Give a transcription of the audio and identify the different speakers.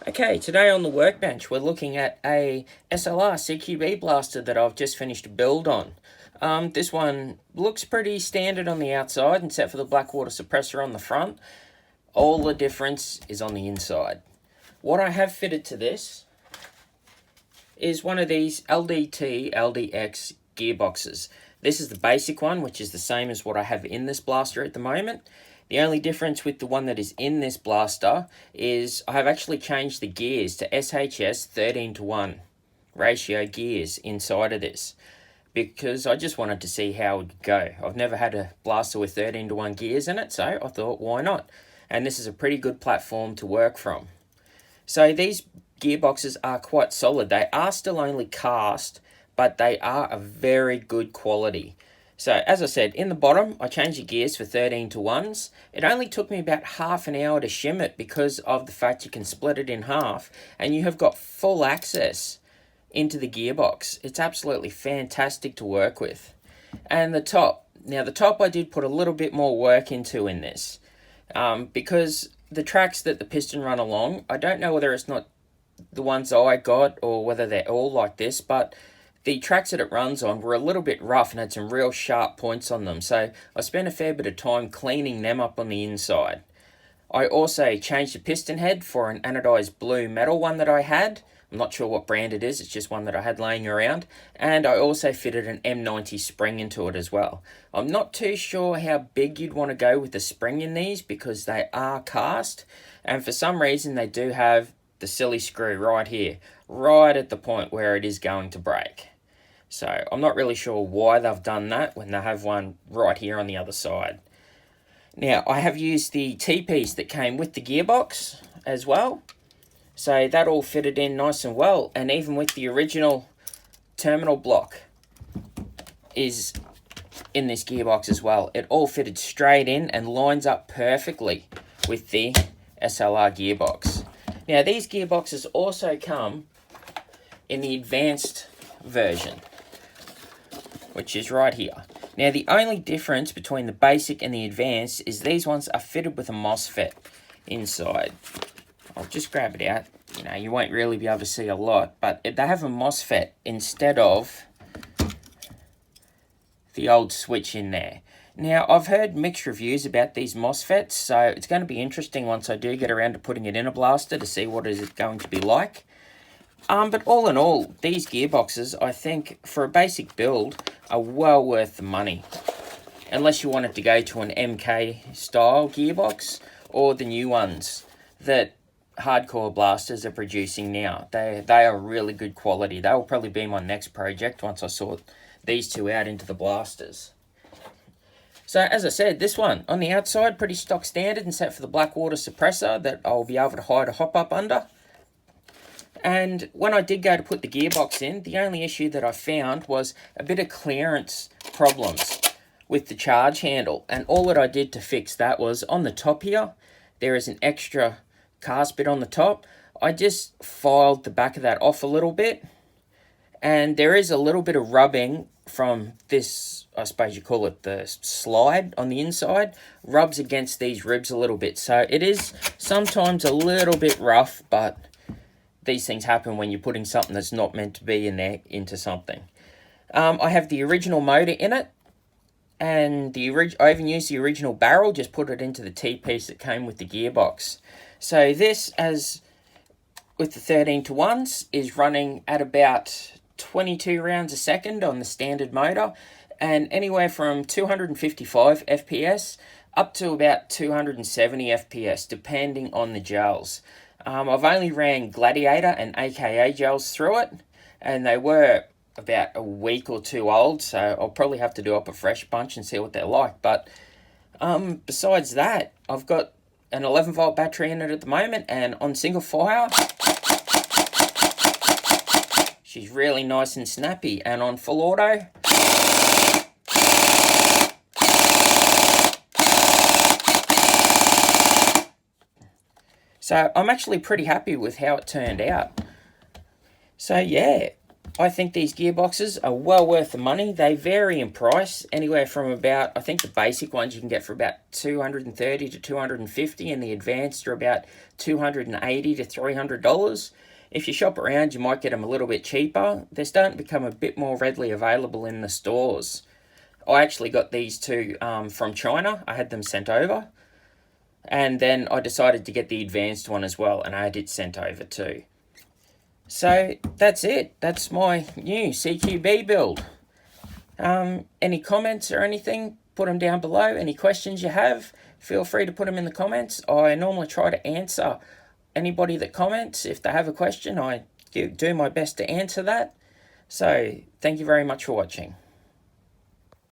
Speaker 1: Okay, today on the workbench we're looking at a SLR CQB blaster that I've just finished a build on. This one looks pretty standard on the outside except for the black water suppressor on the front. All the difference is on the inside. What I have fitted to this is one of these LDT LDX gearboxes. This is the basic one, which is the same as what I have in this blaster at the moment. The only difference with the one that is in this blaster is I have actually changed the gears to SHS 13:1 ratio gears inside of this, because I just wanted to see how it would go. I've never had a blaster with 13:1 gears in it, so I thought, why not? And this is a pretty good platform to work from. So these gearboxes are quite solid. They are still only cast, but they are a very good quality. So as I said, in the bottom, I changed the gears for 13:1s. It only took me about half an hour to shim it because of the fact you can split it in half and you have got full access into the gearbox. It's absolutely fantastic to work with. And the top. Now the top I did put a little bit more work into in this because the tracks that the piston run along, I don't know whether it's not the ones I got or whether they're all like this, but the tracks that it runs on were a little bit rough and had some real sharp points on them, so I spent a fair bit of time cleaning them up on the inside. I also changed the piston head for an anodized blue metal one that I had. I'm not sure what brand it is, it's just one that I had laying around. And I also fitted an M90 spring into it as well. I'm not too sure how big you'd want to go with the spring in these because they are cast, and for some reason they do have the silly screw right here, right at the point where it is going to break. So I'm not really sure why they've done that when they have one right here on the other side. Now I have used the T-piece that came with the gearbox as well. So that all fitted in nice and well, and even with the original terminal block is in this gearbox as well. It all fitted straight in and lines up perfectly with the SLR gearbox. Now these gearboxes also come in the advanced version, which is right here. Now the only difference between the basic and the advanced is these ones are fitted with a MOSFET inside. I'll just grab it out. You know, you won't really be able to see a lot, but they have a MOSFET instead of the old switch in there. Now, I've heard mixed reviews about these MOSFETs, so it's going to be interesting once I do get around to putting it in a blaster to see what is it going to be like. But all in all, these gearboxes, I think, for a basic build, are well worth the money. Unless you wanted to go to an MK style gearbox, or the new ones that hardcore blasters are producing now. They are really good quality. That will probably be my next project once I sort these two out into the blasters. So as I said, this one on the outside, pretty stock standard except for the black water suppressor that I'll be able to hide a hop up under. And when I did go to put the gearbox in, the only issue that I found was a bit of clearance problems with the charge handle. And all that I did to fix that was on the top here, there is an extra cast bit on the top. I just filed the back of that off a little bit. And there is a little bit of rubbing from this, I suppose you call it the slide on the inside, rubs against these ribs a little bit. So it is sometimes a little bit rough, but these things happen when you're putting something that's not meant to be in there into something. I have the original motor in it, and I even used the original barrel, just put it into the T-piece that came with the gearbox. So this, as with the 13:1s, is running at about 22 rounds a second on the standard motor, and anywhere from 255 FPS up to about 270 FPS, depending on the gels. I've only ran Gladiator and AKA gels through it, and they were about a week or two old, so I'll probably have to do up a fresh bunch and see what they're like. But besides that, I've got an 11 volt battery in it at the moment, and on single fire, she's really nice and snappy, and on full auto, so I'm actually pretty happy with how it turned out. So yeah, I think these gearboxes are well worth the money. They vary in price, anywhere from about, I think the basic ones you can get for about $230 to $250, and the advanced are about $280 to $300. If you shop around, you might get them a little bit cheaper. They're starting to become a bit more readily available in the stores. I actually got these two from China. I had them sent over. And then I decided to get the advanced one as well, and I had it sent over too. So that's it. That's my new CQB build. Any comments or anything, put them down below. Any questions you have, feel free to put them in the comments. I normally try to answer anybody that comments. If they have a question, I do my best to answer that. So thank you very much for watching.